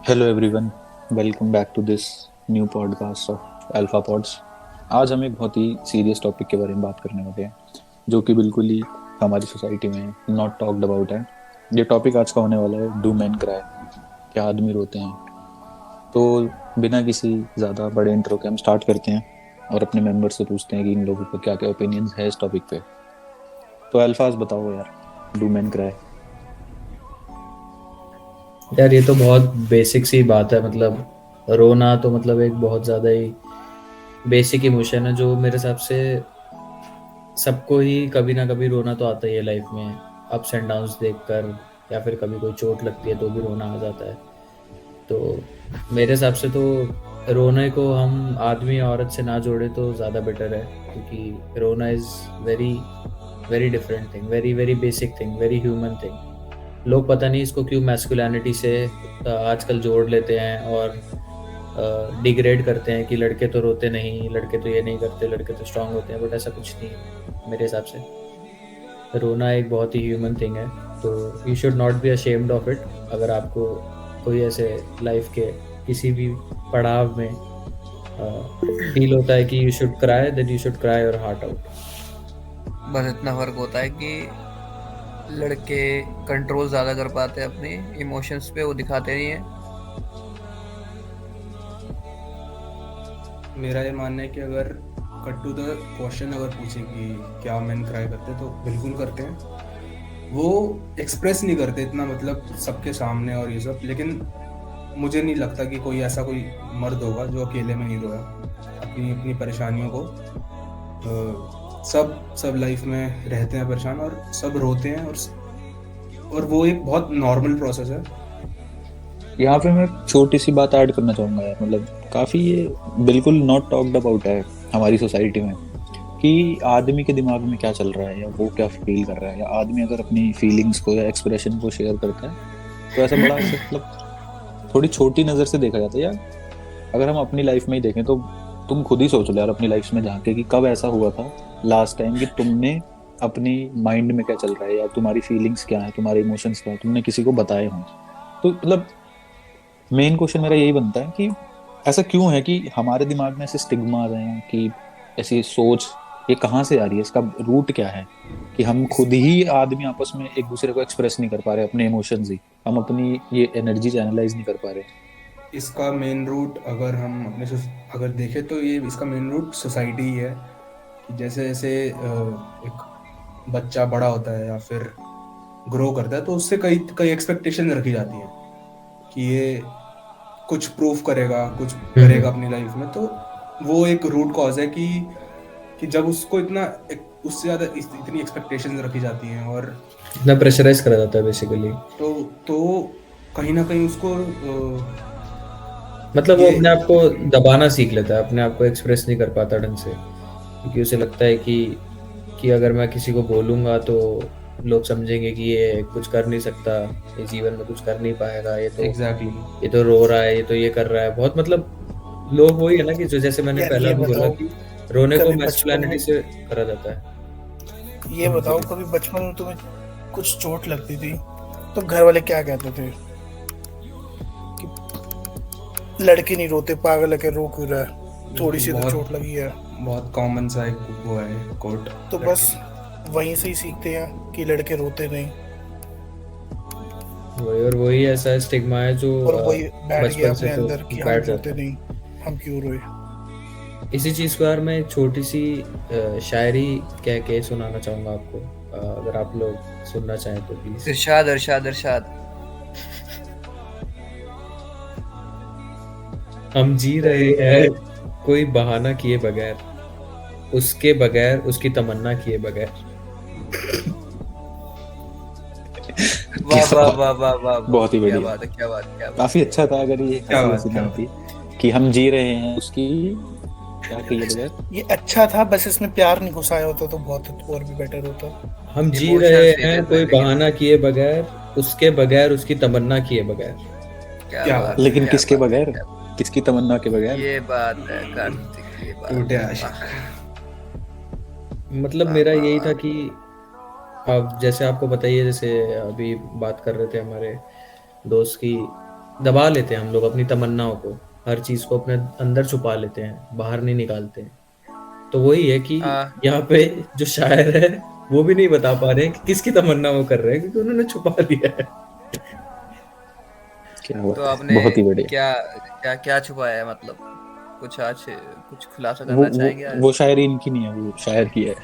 Hello everyone, welcome back to this new podcast of Alpha Pods. आज हम एक बहुत ही सीरियस टॉपिक के बारे में बात करने वाले हैं, जो कि बिल्कुल ही हमारी सोसाइटी में नॉट टॉक्ड अबाउट है। ये टॉपिक आज का होने वाला है, डू मैन क्राई, क्या आदमी रोते हैं। तो बिना किसी ज़्यादा बड़े इंट्रो के हम स्टार्ट करते हैं और अपने मेंबर से पूछते हैं कि इन लोगों का क्या क्या ओपिनियंस है इस टॉपिक पे। तो अल्फाज बताओ यार, डू मैन क्राई। यार ये तो बहुत बेसिक सी बात है। मतलब रोना तो मतलब एक बहुत ज़्यादा ही बेसिक इमोशन है जो मेरे हिसाब से सबको ही कभी ना कभी रोना तो आता ही है लाइफ में। अप्स एंड डाउन्स देखकर या फिर कभी कोई चोट लगती है तो भी रोना आ जाता है। तो मेरे हिसाब से तो रोने को हम आदमी या औरत से ना जोड़े तो ज़्यादा बेटर है, क्योंकि रोना is very very different thing, very very basic thing, very human thing. लोग पता नहीं इसको क्यों मैस्कुलिनिटी से आजकल जोड़ लेते हैं और डिग्रेड करते हैं कि लड़के तो रोते नहीं, लड़के तो ये नहीं करते, लड़के तो स्ट्रांग होते हैं। बट ऐसा कुछ नहीं है मेरे हिसाब से। रोना एक बहुत ही ह्यूमन थिंग है, तो you should not be ashamed of it. अगर आपको कोई ऐसे लाइफ के किसी भी पड़ाव में फील होता है कि you should cry, then you should cry your heart out. बस इतना फर्क होता है कि लड़के कंट्रोल ज़्यादा कर पाते हैं अपने इमोशंस पे, वो दिखाते नहीं है। मेरा ये मानना है कि अगर कट टू द क्वेश्चन अगर पूछे कि क्या मेन क्राई करते हैं, तो बिल्कुल करते हैं। वो एक्सप्रेस नहीं करते इतना, मतलब सबके सामने और ये सब, लेकिन मुझे नहीं लगता कि कोई ऐसा कोई मर्द होगा जो अकेले में नहीं रोया अपनी अपनी परेशानियों को। सब सब लाइफ में रहते हैं परेशान और सब रोते हैं, और वो एक बहुत नॉर्मल प्रोसेस है। यहाँ पे मैं एक छोटी सी बात ऐड करना चाहूंगा यार, मतलब काफी ये बिल्कुल नॉट टॉक्ड अबाउट है हमारी सोसाइटी में, कि आदमी के दिमाग में क्या चल रहा है या वो क्या फील कर रहा है, या आदमी अगर अपनी फीलिंग्स को या एक्सप्रेशन को शेयर करता है तो ऐसा बड़ा ऐसे मतलब थोड़ी छोटी नजर से देखा जाता है यार। अगर हम अपनी लाइफ में ही देखें तो तुम खुद ही सोच लो यार, अपनी लाइफ में झांके कि कब ऐसा हुआ था लास्ट टाइम कि तुमने अपनी माइंड में क्या चल रहा है या तुम्हारी फीलिंग्स क्या है, तुम्हारे इमोशंस क्या है, तुमने किसी को बताए हों। तो मतलब मेन क्वेश्चन मेरा यही बनता है कि ऐसा क्यों है कि हमारे दिमाग में ऐसे स्टिग्मा आ रहे हैं, कि ऐसी सोच ये कहाँ से आ रही है, इसका रूट क्या है, कि हम इस खुद ही आदमी आपस में एक दूसरे को एक्सप्रेस नहीं कर पा रहे अपने इमोशंस ही, हम अपनी ये एनर्जी एनालाइज नहीं कर पा रहे। इसका मेन रूट अगर हम अपने अगर देखें तो ये इसका मेन रूट सोसाइटी ही है। कि जैसे जैसे एक बच्चा बड़ा होता है या फिर ग्रो करता है, तो उससे कई कई एक्सपेक्टेशन रखी जाती हैं कि ये कुछ प्रूव करेगा, कुछ करेगा अपनी लाइफ में। तो वो एक रूट कॉज है कि जब उसको उससे ज़्यादा इतनी एक्सपेक्टेशंस रखी जाती हैं, और इतना प्रेशराइज करा जाता है बेसिकली। तो कहीं ना कहीं उसको मतलब वो ये अपने आप को दबाना सीख लेता है, अपने आप को एक्सप्रेस नहीं कर पाता ढंग से, क्योंकि उसे लगता है कि अगर मैं किसी को बोलूँगा तो लोग समझेंगे कि ये कुछ कर नहीं सकता, ये जीवन में कुछ कर नहीं पाएगा, एग्जैक्टली ये तो रो रहा है, ये तो ये कर रहा है बहुत। मतलब लोग वही है ना कि जो जैसे मैंने यार पहला ये भी बोला बताओ, कि रोने को कभी बचपन मैस्कुलिनिटी में से करा जाता है। ये बताओ कभी बचपन में तुम्हें कुछ चोट लगती थी तो घर वाले क्या कहते थे कि लड़के नहीं रोते, पागल है के रो क्यों रहा है, थोड़ी बिल्कुल। सी तो बहुत चोट लगी है। बहुत कॉमन सा एक वो है कोट। तो लड़के बस वहीं से ही सीखते हैं कि लड़के रोते नहीं, वही और वही ऐसा स्टिग्मा है जो और वही बैठ गया बचपन से अपने तो अंदर कि हम बैठ जाता रोते है। नहीं, हम क्यों रोए। इसी चीज़ को यार मैं एक छोटी सी शायरी कह के सुनाना चाहूँगा आपको, अगर आप लोग सुनना चाहें तो प्लीज़। इरशाद इरशाद इरशाद। हम जी रहे हैं कोई बहाना किए बगैर, उसके बगैर उसकी तमन्ना किए बगैर। वाह क्या वाह बात, वाह वाह वाह वाह, बहुत ही क्या बढ़िया, बात है, क्या बात, क्या बात। काफी अच्छा था अगर ये क्या हंसी बात, हंसी क्या ना बात। आती कि हम जी रहे हैं उसकी क्या कहिए बगैर। ये अच्छा था, बस इसमें प्यार नहीं घुसाया होता तो बहुत और भी बेटर होता। हम जी रहे इमोशंस नहीं थे हैं इसमें, कोई लेकिन बहाना किए बगैर, उसके बगैर उसकी तमन्ना किए बगैर। क्या क्या बात बात है, है। लेकिन क्या किसके बात है, बगैर, क्या किसकी तमन्ना के बगैर। ये बात है कार्तिक, ये बात टूटे है। आशिक। वाह मतलब वाह मेरा वाह यही वाह। था कि अब जैसे आपको बताइए, जैसे अभी बात कर रहे थे हमारे दोस्त की, दबा लेते हैं हम लोग अपनी तमन्नाओं को, हर चीज़ को अपने अंदर छुपा लेते हैं, बाहर नहीं निकालते हैं। तो वही है कि आ, यहाँ पे जो शायर है वो भी नहीं बता पा रहे हैं कि किसकी तमन्ना वो कर रहे हैं, क्योंकि उन्होंने छुपा दिया है। क्या तो बात है, आपने बहुत ही बढ़िया। क्या क्या क्या छुपाया है, मतलब कुछ आज कुछ खुलासा वो करना चाहेंगे आज? वो शायरी इनकी नहीं है, वो शायर की है।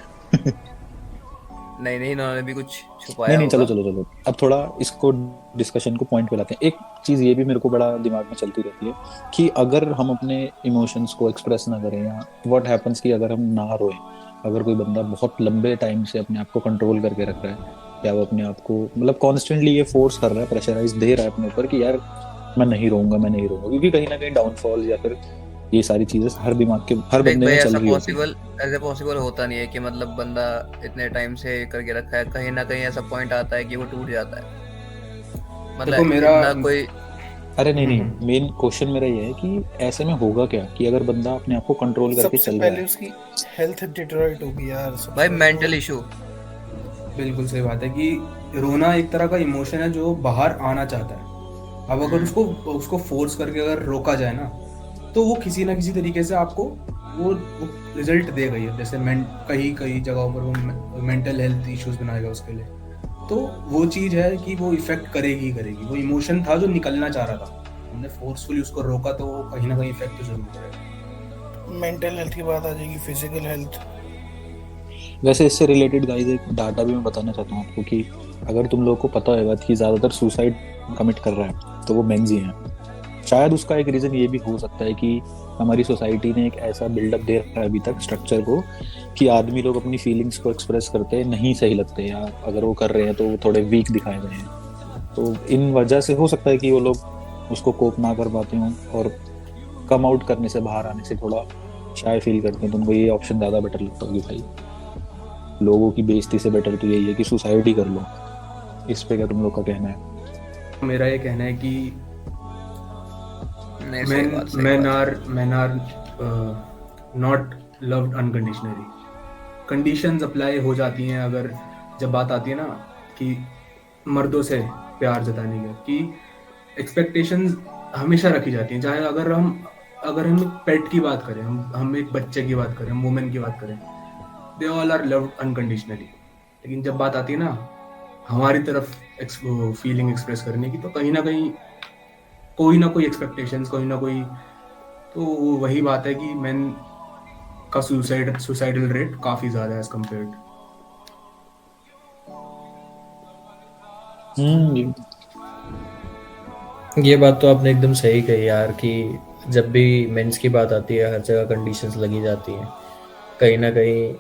नहीं नहीं, इन्होंने भी कुछ नहीं छुपाया नहीं, चलो होगा। चलो चलो, अब थोड़ा इसको डिस्कशन को पॉइंट पे लाते हैं। एक चीज ये भी मेरे को बड़ा दिमाग में चलती रहती है कि अगर हम अपने इमोशंस को एक्सप्रेस ना करें, या व्हाट हैपेंस कि अगर हम ना रोएं, अगर कोई बंदा बहुत लंबे टाइम से अपने आप को कंट्रोल करके रख रहा है, या वो अपने आप को मतलब कॉन्स्टेंटली ये फोर्स कर रहा है, प्रेशराइज दे रहा है अपने ऊपर कि यार मैं नहीं रोऊंगा, मैं नहीं रोऊंगा, क्योंकि कहीं ना कहीं डाउनफॉल या फिर ये सारी चीजें हर दिमाग के हर देख बंदे भाई, में चल रही होती है। ऐसे पॉसिबल होता नहीं है कि मतलब बंदा इतने टाइम से करके रखा है, कहीं ना कहीं ऐसा पॉइंट आता है कि वो टूट जाता है। देखो मतलब मेरा इतना कोई अरे नहीं नहीं, मेन क्वेश्चन मेरा ये है कि ऐसे में होगा क्या कि अगर बंदा अपने आप को कंट्रोल करके सबसे चल रहा पहले है। उसकी हेल्थ डिटेरियोरेट होगी यार, सबसे भाई पहले मेंटल तो। इशू। बिल्कुल सही बात है कि रोना एक तरह का इमोशन है जो बाहर आना चाहता है। अब अगर उसको उसको फोर्स करके अगर रोका जाए ना, तो वो किसी ना किसी तरीके से आपको वो रिजल्ट देगा ही। जैसे कई कई जगहों पर वो मेंटल हेल्थ इश्यूज बनाएगा उसके लिए। तो वो चीज़ है कि वो इफेक्ट करेगी ही करेगी। वो इमोशन था जो निकलना चाह रहा था, हमने फोर्सफुली उसको रोका, तो वो कहीं ना कहीं इफेक्ट तो जरूर करेगा। मेंटल हेल्थ की बात आ जाएगी, फिजिकल हेल्थ। वैसे इससे रिलेटेड गाइस एक डाटा भी मैं बताना चाहता हूँ आपको कि अगर तुम लोगों को पता होगा कि ज्यादातर सुसाइड कमिट कर रहा है तो वो मेंस ही हैं। शायद उसका एक रीजन ये भी हो सकता है कि हमारी सोसाइटी ने एक ऐसा बिल्डअप दे रखा है अभी तक स्ट्रक्चर को कि आदमी लोग अपनी फीलिंग्स को एक्सप्रेस करते नहीं सही लगते, या अगर वो कर रहे हैं तो वो थोड़े वीक दिखाए गए हैं। तो इन वजह से हो सकता है कि वो लोग उसको कोप ना कर पाते हों, और कम आउट करने से, बाहर आने से थोड़ा शाय फील करते हैं। तो उनको ये ऑप्शन ज्यादा बेटर लगता होगी भाई, लोगों की बेइज्जती से बेटर तो यही है कि सुसाइड ही कर लो। इस पे क्या तुम लोग का कहना है? मेरा ये कहना है कि नहीं, सही बात, सही men बात। are not loved unconditionally. Conditions apply हो जाती हैं अगर जब बात आती है ना कि मर्दों से प्यार जताने की, कि एक्सपेक्टेशंस हमेशा रखी जाती हैं। चाहे अगर हम एक पेट की बात करें, हम एक बच्चे की बात करें, हम वुमेन की बात करें, they all are loved unconditionally. लेकिन जब बात आती है ना हमारी तरफ फीलिंग एक्सप्रेस करने की, तो कहीं ना कोई एक्सपेक्टेशंस, कोई ना कोई, तो वही बात है कि मेन का सुसाइडल रेट काफी ज्यादा है एज कम्पेयर्ड। हम्म। ये बात तो आपने एकदम सही कही यार कि जब भी मेंस की बात आती है हर जगह कंडीशंस लगी जाती हैं। कहीं ना कहीं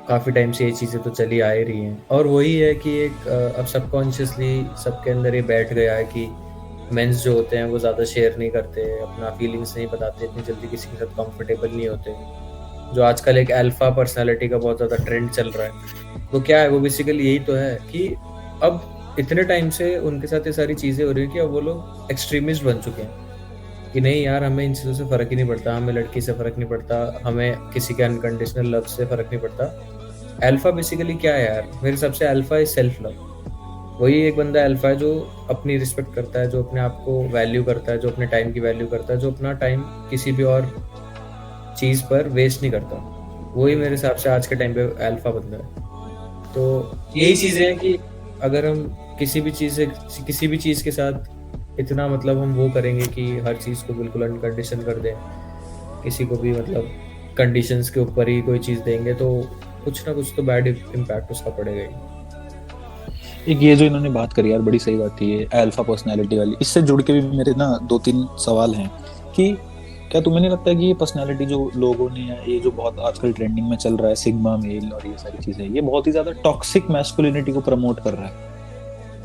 काफ़ी टाइम से ये चीज़ें तो चली आ ही रही हैं, और वही है कि एक अब सबकॉन्शियसली सबके अंदर ये बैठ गया है कि मेंस जो होते हैं वो ज़्यादा शेयर नहीं करते, अपना फीलिंग्स नहीं बताते, इतनी जल्दी किसी के साथ कंफर्टेबल नहीं होते। जो आजकल एक अल्फा पर्सनालिटी का बहुत ज़्यादा ट्रेंड चल रहा है, वो क्या है, वो बेसिकली यही तो है कि अब इतने टाइम से उनके साथ ये सारी चीज़ें हो रही है कि अब वो लोग एक्सट्रीमिस्ट बन चुके हैं कि नहीं यार, हमें इन चीज़ों से फ़र्क ही नहीं पड़ता, हमें लड़की से फ़र्क नहीं पड़ता, हमें किसी के अनकंडीशनल लव से फ़र्क नहीं पड़ता। अल्फा बेसिकली क्या है यार, मेरे हिसाब से अल्फा इज सेल्फ लव। वही एक बंदा अल्फा है जो अपनी रिस्पेक्ट करता है, जो अपने आप को वैल्यू करता है, जो अपने टाइम की वैल्यू करता है, जो अपना टाइम किसी भी और चीज़ पर वेस्ट नहीं करता। वही मेरे हिसाब से आज के टाइम पे अल्फा बंदा है। तो यही चीज़ें हैं कि अगर हम किसी भी चीज़ के साथ इतना मतलब हम वो करेंगे कि हर चीज़ को बिल्कुल अनकंडीशन कर दें, किसी को भी मतलब कंडीशंस के ऊपर ही कोई चीज़ देंगे, तो कुछ ना कुछ तो बैड इम्पैक्ट उसका पड़ेगा ही। एक ये जो इन्होंने बात करी यार, बड़ी सही बात थी ये अल्फा पर्सनालिटी वाली। इससे जुड़ के भी मेरे ना 2-3 सवाल हैं कि क्या तुम्हें नहीं लगता कि ये पर्सनालिटी जो लोगों ने, या ये जो बहुत आजकल ट्रेंडिंग में चल रहा है सिग्मा मेल और ये सारी चीजें, ये बहुत ही ज्यादा टॉक्सिक मैस्कुलिनिटी को प्रमोट कर रहा है।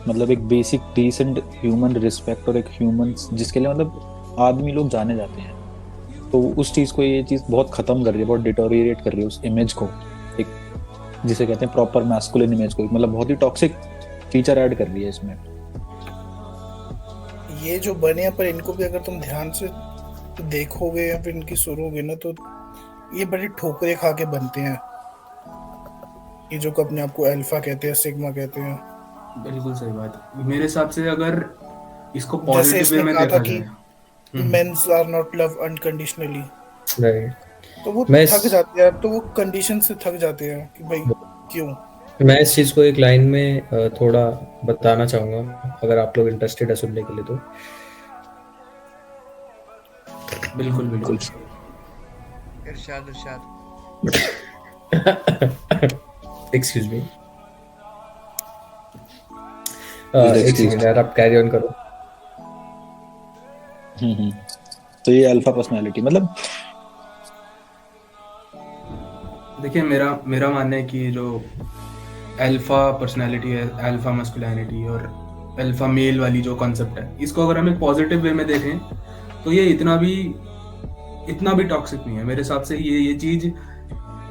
मतलब एक बेसिक डिसेंट ह्यूमन रिस्पेक्ट और एक ह्यूमन जिसके लिए मतलब आदमी लोग जाने जाते हैं, तो उस चीज को ये चीज बहुत खत्म कर रही है, बहुत डिटोरिएट कर रही है उस इमेज को, एक जिसे कहते हैं प्रॉपर मैस्कुलिन इमेज को, मतलब बहुत ही टॉक्सिक फीचर ऐड कर रही है इसमें। ये जो बने हैं, पर इनको भी अगर तुम ध्यान से देखोगे या फिर इनकी सुनोगे ना, तो ये बड़ी ठोकरें खा के बनते हैं। ये जो अपने आप को अल्फा कहते हैं, सिग्मा कहते हैं। बिल्कुल सही बात है। मेरे हिसाब से अगर इसको जैसे पॉजिटिव वे इसने में कहा था देखा कि जाए। Men's are not love unconditionally, right. तो वो मैं थक इस जाते हैं, तो वो कंडीशन से थक जाते हैं कि भाई क्यों। मैं इस चीज को एक लाइन में थोड़ा बताना चाहूंगा, अगर आप लोग इंटरेस्टेड है सुनने के लिए तो। बिल्कुल बिल्कुल। इरशाद इरशाद। एक्सक्यूज मी, एक एक्सक्यूज। सेकंड यार, आप कैरी ऑन करो। हम्म। तो ये अल्फा पर्सनालिटी मतलब देखिए, मेरा मेरा मानना है कि जो अल्फा पर्सनालिटी है, अल्फा मस्कुलिनिटी और अल्फा मेल वाली जो कॉन्सेप्ट है, इसको अगर हम एक पॉजिटिव वे में देखें तो ये इतना भी टॉक्सिक नहीं है मेरे हिसाब से। ये चीज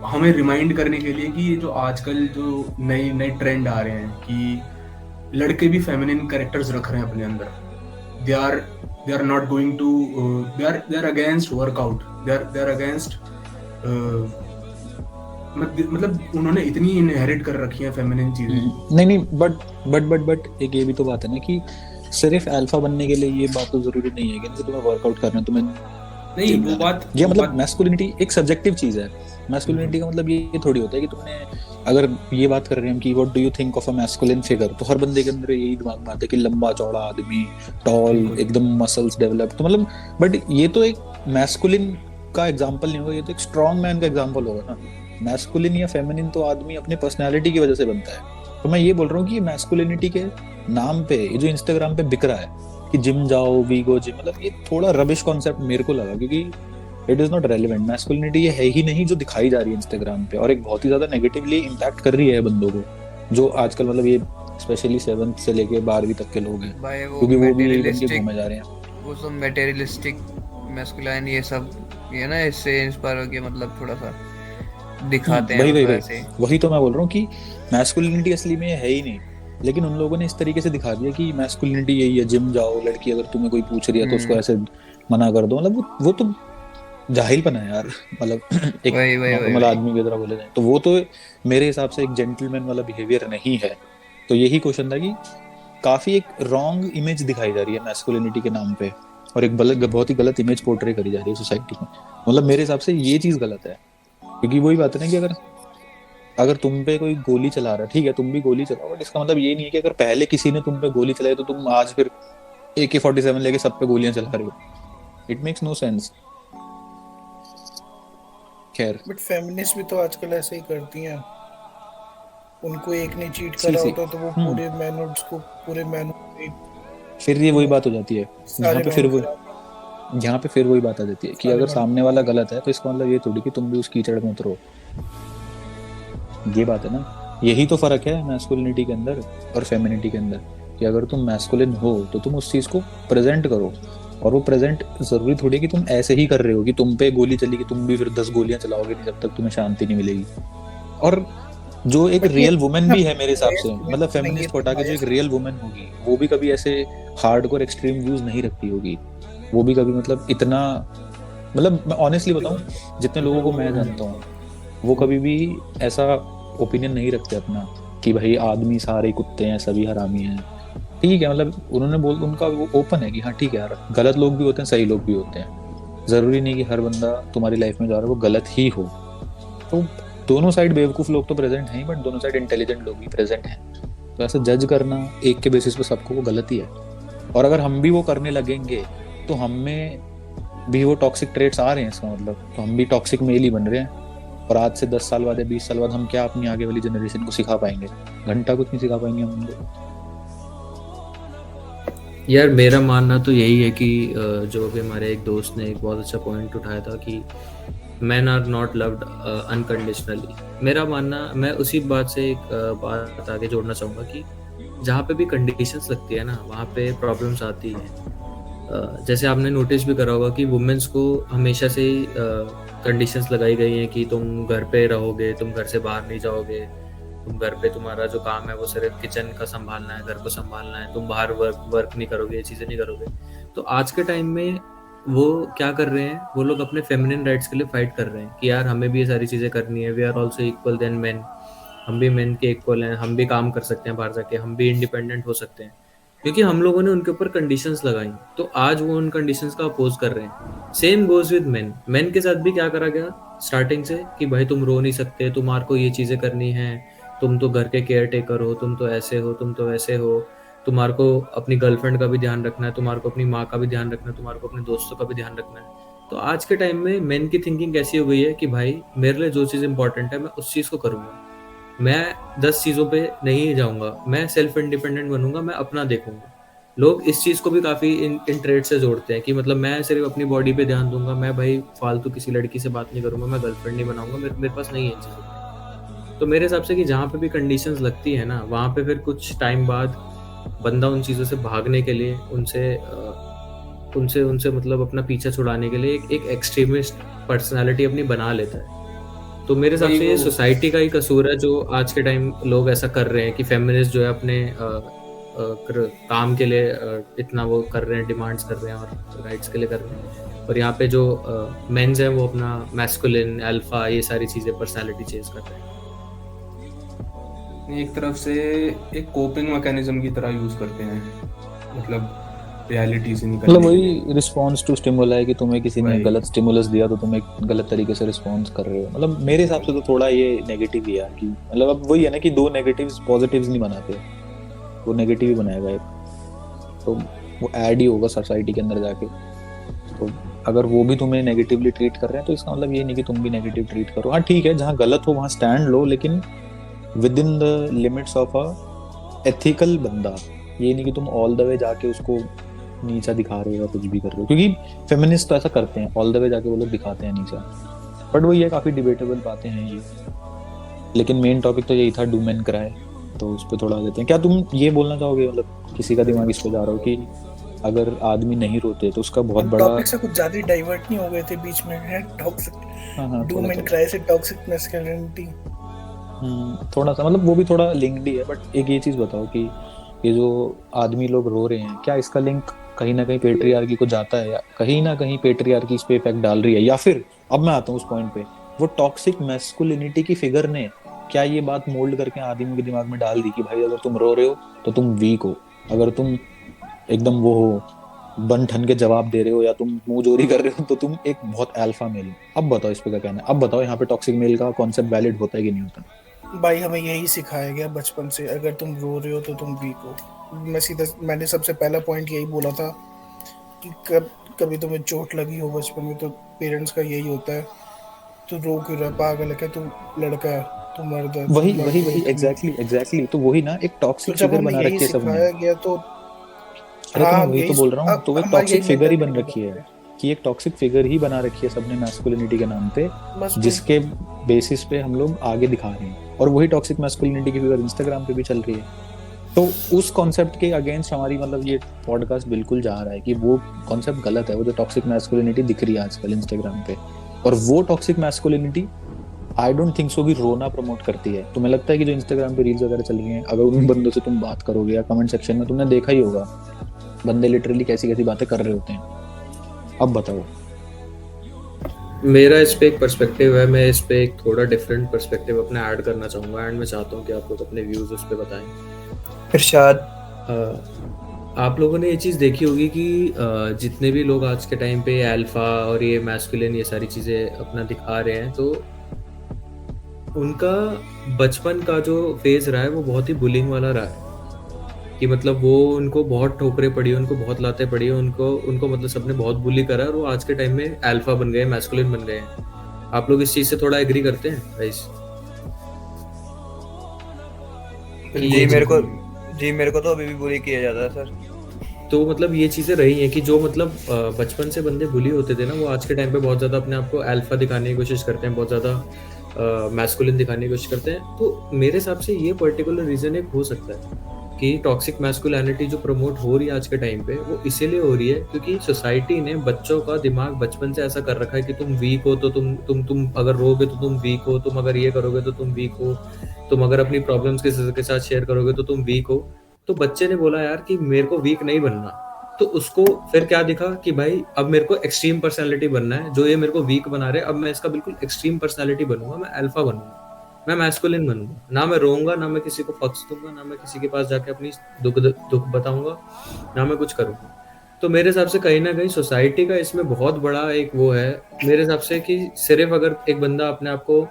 हमें रिमाइंड करने के लिए कि ये जो आजकल जो नए नए ट्रेंड आ रहे हैं कि लड़के भी फेमिनिन कैरेक्टर्स रख रहे हैं अपने अंदर, they are not going to, they are against workout, they are against, मतलब उन्होंने इतनी इनहेरिट कर रखी है फेमिनिन चीजें। नहीं नहीं, बट एक ये भी तो बात है ना कि सिर्फ अल्फा बनने के लिए ये बात तो जरूरी नहीं है कि तुम्हें वर्कआउट करना है, तुम्हें नहीं जिम वो जाना बात है। ये वो मतलब बात मैस्कुलिनिटी एक सब्जेक्टिव चीज है। मैस्कुलिनिटी का मतलब ये थोड़ी होता है कि तुमने, अगर ये बात कर रहे हैं हम कि what do you think of a masculine figure, तो हर बंदे के अंदर यही दिमाग में आता है कि लंबा चौड़ा आदमी, टॉल, बिल्कुल एकदम मसल्स डेवलप, तो मतलब बट ये तो एक मैस्कुलिन का एग्जांपल नहीं होगा, ये तो एक स्ट्रॉन्ग मैन का एग्जांपल होगा ना। मैस्कुलिन या फेमिनिन तो आदमी अपनी पर्सनैलिटी की वजह से बनता है। तो मैं ये बोल रहा हूँ कि मैस्कुलिनिटी के नाम पे ये जो इंस्टाग्राम पे बिक रहा है कि जिम जाओ, वी गो जिम, मतलब ये थोड़ा रबिश कॉन्सेप्ट मेरे को लगा, क्योंकि it is not relevant. Masculinity ये है ही नहीं जो दिखाई जा रही है इंस्टाग्राम पे, और एक बहुत ही ज्यादा नेगेटिवली इम्पैक्ट कर रही है बंदों को, जो आजकल मतलब ये स्पेशली 7th से लेके 12वीं तक के लोग हैं, भाई वो क्योंकि वो भी यही बन के मटेरियलिस्टिक, घूमे जा रहे हैं। वो सब मटेरियलिस्टिक मैस्कुलाइन ये सब, ये ना इससे इंस्पायर होके मतलब थोड़ा सा दिखाते हैं वही वही उसको वही ऐसे। वही तो मैं बोल रहा हूँ कि मैस्कुलिनिटी असली में है ही नहीं, लेकिन उन लोगों ने इस तरीके से दिखा दिया कि मैस्कुलिनिटी यही है, जिम जाओ, लड़की अगर तुम्हें कोई पूछ रही है तो उसको ऐसे मना कर दो, मतलब वो तो जाहिलपन है यार। मतलब एक वही वही वही नॉर्मल वही। आदमी की तरह बोले जाए तो वो तो मेरे हिसाब से एक जेंटलमैन वाला बिहेवियर नहीं है। तो यही क्वेश्चन था कि काफी एक रॉन्ग इमेज दिखाई जा रही है मैस्कुलिनिटी के नाम पे, और एक बहुत ही गलत इमेज पोर्ट्रे करी जा रही है सोसाइटी में। मतलब मेरे हिसाब से ये चीज गलत है, क्योंकि वही बात है ना कि अगर अगर तुम पे कोई गोली चला रहा है, ठीक है तुम भी गोली चलाओ, बट इसका मतलब ये नहीं है कि अगर पहले किसी ने तुम पे गोली चलाई तो तुम आज फिर AK-47 लेके सब पे गोलियां चला रहे हो। It makes no sense. खैर, बट फेमिनिस्ट भी तो आजकल ऐसे ही करती हैं, उनको एक ने चीट सी करा सी होता तो वो हम्म पूरे मैनर्स को, पूरे मैनर्स फिर ये वही बात हो जाती है। यहाँ सारे पे फिर मैन वो खराब, यहाँ पे फिर वही बात आ जाती है कि सारे अगर मैन। सामने वाला गलत है तो इसका मतलब ये थोड़ी कि तुम भी उस कीचड़ में उतरो। ये बात है ना, यही तो फर्क है मैस्कुलिनिटी के अंदर और फेमिनिटी के अंदर, कि अगर तुम मैस्कुलिन हो तो तुम उस चीज को प्रेजेंट करो, और वो प्रेजेंट जरूरी थोड़ी है कि तुम ऐसे ही कर रहे हो कि तुम पे गोली चली कि तुम भी फिर 10 गोलियां चलाओगे नहीं जब तक तुम्हें शांति नहीं मिलेगी। और जो एक बट ये रियल वुमेन भी है मेरे हिसाब से, बायस मतलब नहीं, ये फेमिनिस्ट को तो हटा के जो एक बायस। रियल वुमेन होगी वो भी कभी ऐसे हार्डकोर एक्सट्रीम व्यूज नहीं रखती होगी। वो भी कभी मतलब इतना, मतलब मैं ऑनेस्टली बताऊं, जितने लोगों को मैं जानता हूँ वो कभी भी ऐसा ओपिनियन नहीं रखते अपना कि भाई आदमी सारे कुत्ते हैं, सभी हरामी हैं। ठीक है, मतलब उन्होंने बोल, उनका वो ओपन है कि हाँ ठीक है यार, गलत लोग भी होते हैं, सही लोग भी होते हैं, जरूरी नहीं कि हर बंदा तुम्हारी लाइफ में जा रहा है वो गलत ही हो। तो दोनों साइड बेवकूफ लोग तो प्रेजेंट हैं, बट दोनों साइड इंटेलिजेंट लोग भी प्रेजेंट हैं। तो ऐसे जज करना एक के बेसिस पे सबको वो गलत ही है। और अगर हम भी वो करने लगेंगे तो हम में भी वो टॉक्सिक ट्रेट्स आ रहे हैं, इसका मतलब तो हम भी टॉक्सिक मेल ही बन रहे हैं। और आज से 10 साल बाद या 20 साल बाद हम क्या अपनी आगे वाली जनरेशन को सिखा पाएंगे? घंटा कुछ नहीं सिखा पाएंगे हम उनको। यार मेरा मानना तो यही है कि जो भी हमारे एक दोस्त ने एक बहुत अच्छा पॉइंट उठाया था कि man are not loved unconditionally. मेरा मानना, मैं उसी बात से एक बात आगे जोड़ना चाहूँगा कि जहाँ पे भी कंडीशंस लगती है ना वहाँ पे प्रॉब्लम्स आती हैं। जैसे आपने नोटिस भी करा होगा कि वुमेन्स को हमेशा से ही कंडीशंस लगाई गई हैं कि तुम घर पे रहोगे, तुम घर से बाहर नहीं जाओगे, तुम घर पे तुम्हारा जो काम है वो सिर्फ किचन का संभालना है, घर को संभालना है, तुम बाहर वर्क नहीं करोगे, ये चीज़ें नहीं करोगे। तो आज के टाइम में वो क्या कर रहे हैं, वो लोग अपने फेमिनिन राइट्स के लिए फाइट कर रहे हैं कि यार हमें भी ये सारी चीज़ें करनी है, we are also equal then men, हम भी मेन के इक्वल हैं, हम भी काम कर सकते हैं बाहर जाके, हम भी इंडिपेंडेंट हो सकते हैं। क्योंकि हम लोगों ने उनके ऊपर कंडीशंस लगाई, तो आज वो उन कंडीशंस का अपोज कर रहे हैं। Same goes with main. Main के साथ भी क्या करा गया स्टार्टिंग से कि भाई तुम रो नहीं सकते, तुम्हारे को ये चीज़ें करनी है, तुम तो घर के केयर टेकर हो, तुम तो ऐसे हो, तुम तो वैसे हो, तुम्हारे को अपनी गर्लफ्रेंड का भी ध्यान रखना है, तुम्हारे को अपनी माँ का भी ध्यान रखना है, तुम्हारे को अपने दोस्तों का भी ध्यान रखना है। तो आज के टाइम में मेन की थिंकिंग कैसी हो गई है कि भाई मेरे लिए जो चीज़ इंपॉर्टेंट है मैं उस चीज़ को करूँगा, मैं 10 चीज़ों पे नहीं जाऊँगा, मैं सेल्फ इंडिपेंडेंट बनूंगा, मैं अपना देखूंगा। लोग इस चीज़ को भी काफ़ी इन ट्रेड से जोड़ते हैं कि मतलब मैं सिर्फ अपनी बॉडी पे ध्यान दूंगा, मैं भाई फालतू किसी लड़की से बात नहीं करूंगा, मैं गर्लफ्रेंड नहीं बनाऊंगा, मेरे पास नहीं है इन चीज़ों। तो मेरे हिसाब से कि जहाँ पे भी कंडीशंस लगती है ना, वहाँ पे फिर कुछ टाइम बाद बंदा उन चीज़ों से भागने के लिए, उनसे उनसे मतलब अपना पीछा छुड़ाने के लिए एक एक्सट्रीमिस्ट पर्सनालिटी अपनी बना लेता है। तो मेरे हिसाब वही से ये वो सोसाइटी का ही कसूर है जो आज के टाइम लोग ऐसा कर रहे हैं कि फेमिनिस्ट जो है अपने काम के लिए इतना वो कर रहे हैं, डिमांड्स कर रहे हैं और राइट्स के लिए कर रहे हैं, और यहाँ पे जो मेंस हैं वो अपना मैस्कुलिन, अल्फा, ये सारी चीज़ें पर्सनालिटी चेंज कर रहे हैं। एक तरफ से एक कोपिंग मैकेनिज्म की तरह यूज करते हैं, मतलब रियलिटी से मतलब निकलने के लिए। वही रिस्पॉन्स टू स्टिमुला है कि तुम्हें किसी ने वही। गलत स्टिमुलस दिया तो तुम एक गलत तरीके से रिस्पॉन्स कर रहे हो। मतलब मेरे हिसाब से तो थोड़ा ये नेगेटिव ही है कि मतलब अब वही है ना कि दो नेगेटिव्स पॉजिटिव्स नहीं बनाते, वो नेगेटिव ही बनाएगा एक, तो वो ऐड ही होगा सोसाइटी के अंदर जाके। तो अगर वो भी तुम्हें नेगेटिवली ट्रीट कर रहे हैं तो इसका मतलब ये नहीं कि तुम भी नेगेटिव ट्रीट करो। हाँ ठीक है, जहाँ गलत हो वहाँ स्टैंड लो, लेकिन with in the limits of a ethical बंदा। ये नहीं कि तुम ऑल द वे जाके उसको नीचा दिखा रहे हो या कुछ भी कर रहे हो, क्योंकि फेमिनिस्ट तो ऐसा करते हैं, ऑल द वे जाके वो लोग दिखाते हैं नीचा। बट वो ये काफ़ी डिबेटेबल बातें हैं ये, लेकिन मेन टॉपिक तो यही था, डू मेन क्राई, तो उस पर थोड़ा आ जाते हैं। क्या तुम ये बोलना चाहोगे, मतलब किसी का दिमाग इस पे जा रहा हो कि अगर आदमी नहीं रोते तो उसका बहुत हम बड़ा टॉपिक से कुछ ज्यादा डाइवर्ट नहीं हो गए थे बीच में? है टॉक्सिक हाँ डू थोड़ा मेन थोड़ा क्राई से टॉक्सिक मैस्कुलिनिटी। थोड़ा सा मतलब वो भी थोड़ा लिंक्ड ही है। बट एक ये चीज़ बताओ कि ये जो आदमी लोग रो रहे हैं, क्या इसका लिंक कहीं ना कहीं पेट्रियार्की को जाता है, या कहीं ना कहीं पेट्रियार्की इस पे इफेक्ट डाल रही है, या फिर अब मैं आता हूँ उस पॉइंट पे, वो टॉक्सिक मैस्कुलिनिटी की फिगर ने क्या ये बात मोल्ड करके आदमी के दिमाग में डाल दी कि भाई अगर तुम रो रहे हो तो तुम वीक हो, अगर तुम एकदम वो हो बन ठन के जवाब दे रहे हो या तुम मुंह जोरी कर रहे हो तो तुम एक बहुत अल्फा मेल हो। अब बताओ इस पे क्या कहना है, अब बताओ यहाँ पे टॉक्सिक मेल का कॉन्सेप्ट वैलिड होता है कि नहीं होता। भाई हमें यही सिखाया गया बचपन से, अगर तुम रो रहे हो तो तुम वीक हो। मैंने सबसे पहला पॉइंट यही बोला था कि कभी तुम्हें चोट लगी हो बचपन में तो पेरेंट्स का यही होता है, तू रो क्यों रहा, पागल है क्या, तू लड़का है, तू मर्द है, वही तू वही लड़की वही है, एग्जैक्टली तो वही ना, एक तो टॉक्सिक जब फिगर हमें बना यही रखी है सबने। सिखाया गया तो अरे तो हाँ मैं हम वही तो बोल रहा हूँ, तो वो एक हमारी टॉक्सिक यही फिगर ही बन मेंटालिटी रखी है है। कि एक टॉक्सिक फिगर ही बना रखी है सबने मैस्कुलिनिटी के नाम पे, बस जिसके बेसिस पे हम लोग आगे दिखा रहे हैं। और वही टॉक्सिक मैस्कुलिनिटी की फिगर इंस्टाग्राम पे भी चल रही है। तो उस कॉन्सेप्ट के अगेंस्ट हमारी मतलब ये पॉडकास्ट बिल्कुल जा रहा है कि वो कॉन्सेप्ट गलत है, वो जो टॉक्सिक मैस्कुलिनिटी दिख रही है आजकल इंस्टाग्राम पे। और वो toxic masculinity I don't think so कि रोना प्रमोट करती है। तुम्हें लगता है कि जो इंस्टाग्राम पे रील्स वगैरह चल रही हैं, अगर उन बंदों से तुम बात करोगे या कमेंट सेक्शन में तुमने देखा ही होगा, बंदे लिटरली कैसी कैसी बातें कर रहे होते हैं। अब बताओ। मेरा इस पे एक पर्सपेक्टिव है, मैं इस पे एक थोड़ा डिफरेंट पर्सपेक्टिव अपना ऐड करना चाहूँगा, एंड मैं चाहता हूँ कि आप लोग अपने व्यूज़ उस पे बताएं। इरशाद। आप लोगों ने ये चीज़ देखी होगी कि जितने भी लोग आज के टाइम पे अल्फा और ये मैस्कुलिन ये सारी चीज़ें अपना दिखा रहे हैं, तो उनका बचपन का जो फेज रहा है वो बहुत ही बुलिंग वाला रहा है कि मतलब वो उनको बहुत ठोकरें पड़ी, उनको बहुत लातें पड़ी, उनको मतलब सबने बहुत बुली करा और वो आज के टाइम में अल्फा बन गए, मैस्कुलिन बन गए हैं। आप लोग इस चीज़ से थोड़ा एग्री करते हैं गाइस? जी मेरे को तो अभी भी बुली किया जाता है सर। तो मतलब ये चीज़ें रही हैं कि जो मतलब बचपन से बंदे बुली होते थे ना, वो आज के टाइम पे बहुत ज़्यादा अपने आप को अल्फा दिखाने की कोशिश करते हैं, बहुत ज़्यादा मैस्कुलिन दिखाने की कोशिश करते हैं। तो मेरे हिसाब से ये पर्टिकुलर रीज़न एक हो सकता है कि टॉक्सिक मैस्कुलिनिटी जो प्रमोट हो रही है आज के टाइम पे, वो इसीलिए हो रही है क्योंकि सोसाइटी ने बच्चों का दिमाग बचपन से ऐसा कर रखा है कि तुम वीक हो तो तुम अगर रोगे तो तुम वीक हो, तुम अगर ये करोगे तो तुम वीक हो, तुम अगर अपनी प्रॉब्लम्स किसी के साथ शेयर करोगे तो तुम वीक हो। तो बच्चे ने बोला यार कि मेरे को वीक नहीं बनना, तो उसको फिर क्या दिखा कि भाई अब मेरे को एक्सट्रीम पर्सनालिटी बनना है, जो ये मेरे को वीक बना रहे, अब मैं इसका बिल्कुल एक्सट्रीम पर्सनालिटी बनूंगा, मैं अल्फा बनूंगा। मैं मैस्कुलिन बनूंगा, ना मैं रोऊंगा, ना मैं किसी को फक्स दूंगा, ना मैं किसी के पास जाके अपनी दुख बताऊंगा, ना मैं कुछ करूंगा। तो मेरे हिसाब से कहीं ना कहीं सोसाइटी का इसमें बहुत बड़ा एक वो है मेरे हिसाब से, कि सिर्फ अगर एक बंदा अपने आप को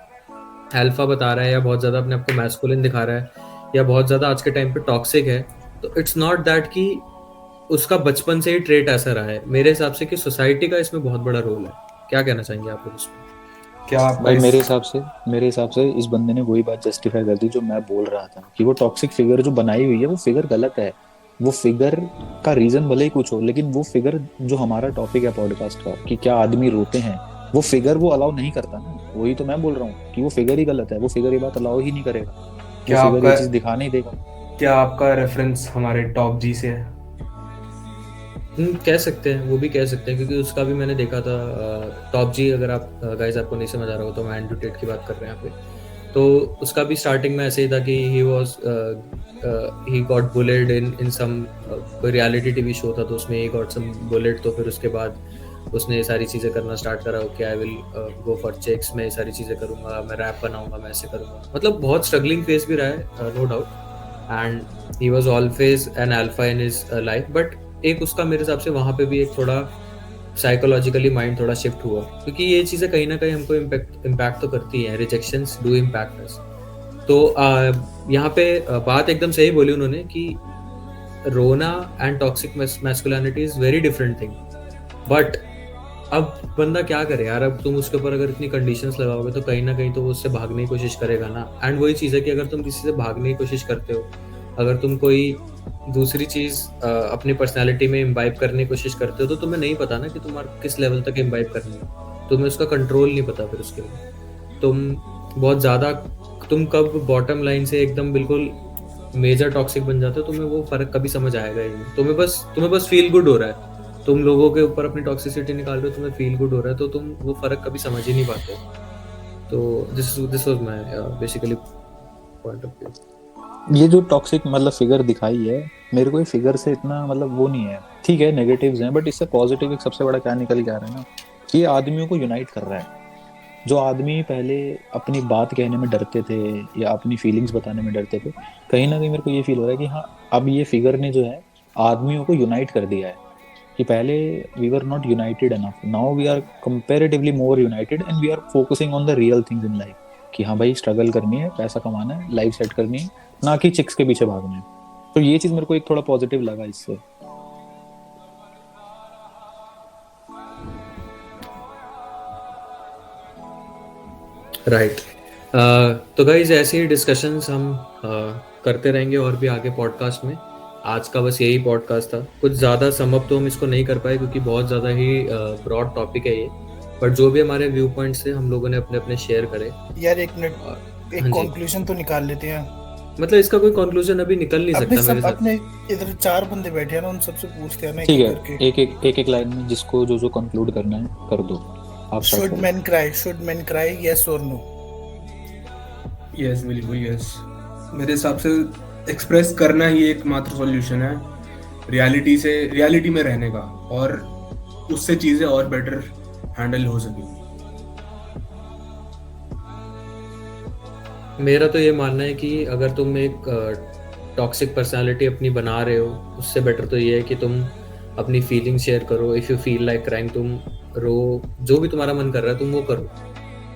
अल्फा बता रहा है या बहुत ज्यादा अपने आप को मैस्कुलिन दिखा रहा है या बहुत ज्यादा आज के टाइम पे टॉक्सिक है, तो इट्स नॉट दैट कि उसका बचपन से ही ट्रेट ऐसा रहा है। मेरे हिसाब से कि सोसाइटी का इसमें बहुत बड़ा रोल है। क्या कहना चाहेंगे आप लोग इसमें? क्या आपका भाई इस मेरे हिसाब से इस बंदे ने वही बात जस्टिफाई कर दी जो मैं बोल रहा था, कि वो टॉक्सिक फिगर जो बनाई हुई है वो फिगर गलत है। वो फिगर का रीजन भले ही कुछ हो, लेकिन वो फिगर जो हमारा टॉपिक है पॉडकास्ट का कि क्या आदमी रोते हैं, वो फिगर वो अलाउ नहीं करता ना। वही तो मैं बोल रहा हूँ कि वो फिगर ही गलत है। वो फिगर ये बात अलाउ ही नहीं करेगा, वो क्या फिगर ये आपका चीज दिखा नहीं देगा। क्या आपका रेफरेंस हमारे टॉप जी से है? कह सकते हैं, वो भी कह सकते हैं, क्योंकि उसका भी मैंने देखा था। टॉप जी, अगर आप गाइस आपको नहीं समझ आ रहा हो तो मैं एंड्रू टेट की बात कर रहे हैं यहाँ पे। तो उसका भी स्टार्टिंग में ऐसे ही था कि ही गॉट बुलेड इन सम, कोई रियलिटी टीवी शो था तो उसमें ही गॉट सम बुलेट। तो फिर उसके बाद उसने ये सारी चीज़ें करना स्टार्ट करा, okay I will go for checks, मैं ये सारी चीज़ें करूँगा, मैं रैप बनाऊंगा, मैं ऐसे करूँगा। मतलब बहुत स्ट्रगलिंग फेस भी रहा है, no doubt. And he was always an alpha in his life. But एक उसका मेरे हिसाब से वहाँ पे भी एक थोड़ा साइकोलॉजिकली माइंड थोड़ा शिफ्ट हुआ, क्योंकि ये चीज़ें कहीं ना कहीं हमको इम्पैक्ट तो करती हैं। Rejections do impact us. तो यहाँ पे बात एकदम सही बोली उन्होंने कि रोना and toxic masculinity is very different thing. But अब बंदा क्या करे यार, अब तुम उसके ऊपर अगर इतनी कंडीशंस लगाओगे तो कहीं ना कहीं तो वो उससे भागने की कोशिश करेगा ना। एंड वही चीज़ है कि अगर तुम किसी से भागने की कोशिश करते हो, अगर तुम कोई दूसरी चीज़ अपनी पर्सनालिटी में इम्बाइब करने की कोशिश करते हो, तो तुम्हें नहीं पता ना कि तुम्हारा किस लेवल तक इम्बाइब करनी है। तुम्हें उसका कंट्रोल नहीं पता। फिर उसके लिए तुम बहुत ज़्यादा, तुम कब बॉटम लाइन से एकदम बिल्कुल मेजर टॉक्सिक बन जाते हो, तुम्हें वो फर्क कभी समझ आएगा ही नहीं। तुम्हें बस फील गुड हो रहा है, तुम लोगों के ऊपर अपनी टॉक्सिसिटी निकाल रहे हो, तुम्हें फील गुड हो रहा है, तो तुम वो फर्क कभी समझ ही नहीं पाते। तो this was my basically point of view. ये जो टॉक्सिक मतलब फिगर दिखाई है, मेरे को ये फिगर से इतना मतलब वो नहीं है। ठीक है नेगेटिव्स हैं, बट इससे पॉजिटिव एक सबसे बड़ा क्या निकल के आ रहा है ना, कि ये आदमियों को यूनाइट कर रहा है। जो आदमी पहले अपनी बात कहने में डरते थे या अपनी फीलिंग्स बताने में डरते थे, कहीं ना कहीं मेरे को ये फील हो रहा है कि हाँ, अब ये फिगर ने जो है आदमियों को यूनाइट कर दिया है। कि पहले we were not united enough, now we are comparatively more united and we are focusing on the real things in life. कि हाँ भाई, स्ट्रगल करनी है, पैसा कमाना है, लाइफ सेट करनी है, ना कि चिक्स के पीछे भागना है। तो ये चीज मेरे को एक थोड़ा पॉजिटिव लगा इससे। राइट। तो गाइज ऐसे ही डिस्कशंस हम करते रहेंगे और भी आगे पॉडकास्ट में। आज का बस यही पॉडकास्ट था। कुछ ज़्यादा समअप तो हम इसको नहीं कर पाए क्योंकि बहुत ज़्यादा ही ब्रॉड टॉपिक है ये। बट जो भी हमारे व्यू पॉइंट्स थे हम लोगों ने अपने अपने शेयर करे। यार एक मिनट, एक कंक्लूजन तो निकाल लेते हैं। मतलब इसका कोई कंक्लूजन अभी निकल नहीं सकता मेरे साथ। अपने इधर 4 बंदे बैठे हैं ना, उन सबसे पूछते हैं ना ठीक है, एक लाइन में जिसको जो जो कंक्लूड करना है कर दो आप। शुड मैन क्राई, यस और नो? यस, बिल्कुल यस। मेरे हिसाब से एक्सप्रेस करना ही एकमात्र सॉल्यूशन है रियलिटी में रहने का, और उससे चीजें और बेटर हैंडल हो सके। मेरा तो ये मानना है कि अगर तुम एक टॉक्सिक पर्सनालिटी अपनी बना रहे हो, उससे बेटर तो ये है कि तुम अपनी फीलिंग शेयर करो। If you feel like crying, तुम रो, जो भी तुम्हारा मन कर रहा है तुम वो करो।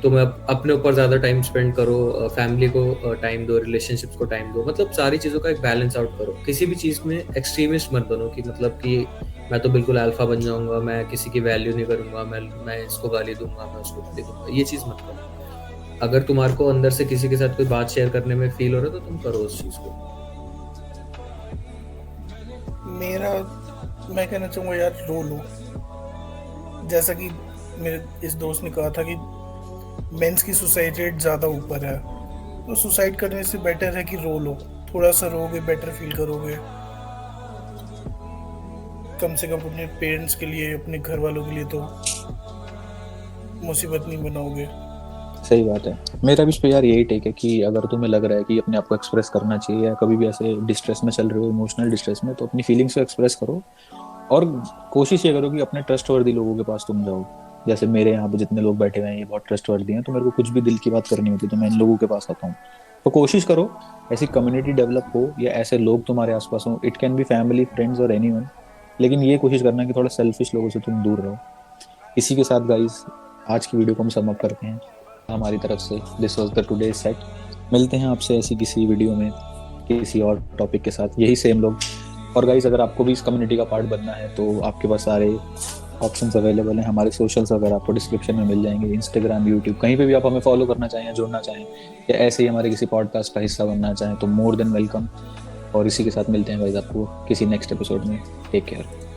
तुम अपने ऊपर ज़्यादा टाइम स्पेंड करो, फैमिली को टाइम दो, रिलेशनशिप्स को टाइम दो। मतलब सारी चीज़ों का एक बैलेंस आउट करो। किसी भी चीज़ में एक्सट्रीमिस्ट मत बनो कि मतलब कि मैं तो बिल्कुल अल्फा बन जाऊंगा, मैं किसी की वैल्यू नहीं करूंगा, मैं इसको गाली दूंगा, मैं उसको गाली दूंगा। ये चीज़ मत करो। अगर तुम्हारे को अंदर से किसी के साथ कोई बात शेयर करने में फील हो रहा है तो तुम करो उस चीज़ को। मैं कहना चाहूँगा यार, रो लो। जैसा कि मेरे इस दोस्त ने कहा था कि मेंस की सुसाइड रेट ज़्यादा ऊपर है, तो सुसाइड करने से बेटर है कि रो लो। थोड़ा सा रोगे, बेटर फील करोगे। कम से कम अपने पेरेंट्स के लिए, अपने घर वालों के लिए तो मुसीबत नहीं बनाओगे। सही बात है। मेरा भी इस पे यार यही टेक है कि अगर तुम्हें लग रहा है कि अपने आप को एक्सप्रेस करना चाहिए, या कभी भी ऐसे डिस्ट्रेस में चल रहे हो, इमोशनल डिस्ट्रेस में, तो अपनी फीलिंग्स को एक्सप्रेस करो। और कोशिश ये करो कि अपने ट्रस्टवर्दी लोगों के पास तुम जाओ, जैसे मेरे यहाँ पे जितने लोग बैठे हुए हैं ये बहुत ट्रस्टवर्दी हैं, तो मेरे को कुछ भी दिल की बात करनी होती है तो मैं इन लोगों के पास आता हूँ। तो कोशिश करो ऐसी कम्युनिटी डेवलप हो या ऐसे लोग तुम्हारे आसपास हो, it can be family, friends और एनीवन, लेकिन ये कोशिश करना कि थोड़ा सेल्फिश लोगों से तुम दूर रहो। इसी के साथ गाइस आज की वीडियो को हम सम अप करते हैं हमारी तरफ से। This was the today set. मिलते हैं आपसे ऐसी किसी वीडियो में किसी और टॉपिक के साथ, यही सेम लोग। और गाइस अगर आपको भी इस कम्युनिटी का पार्ट बनना है तो आपके पास सारे ऑप्शंस अवेलेबल हैं। हमारे सोशल्स वगैरह आपको डिस्क्रिप्शन में मिल जाएंगे, इंस्टाग्राम, यूट्यूब, कहीं पे भी आप हमें फॉलो करना चाहें, जुड़ना चाहें या ऐसे ही हमारे किसी पॉडकास्ट का हिस्सा बनना चाहें तो मोर देन वेलकम। और इसी के साथ मिलते हैं गाइस आपको किसी नेक्स्ट एपिसोड में। Take care.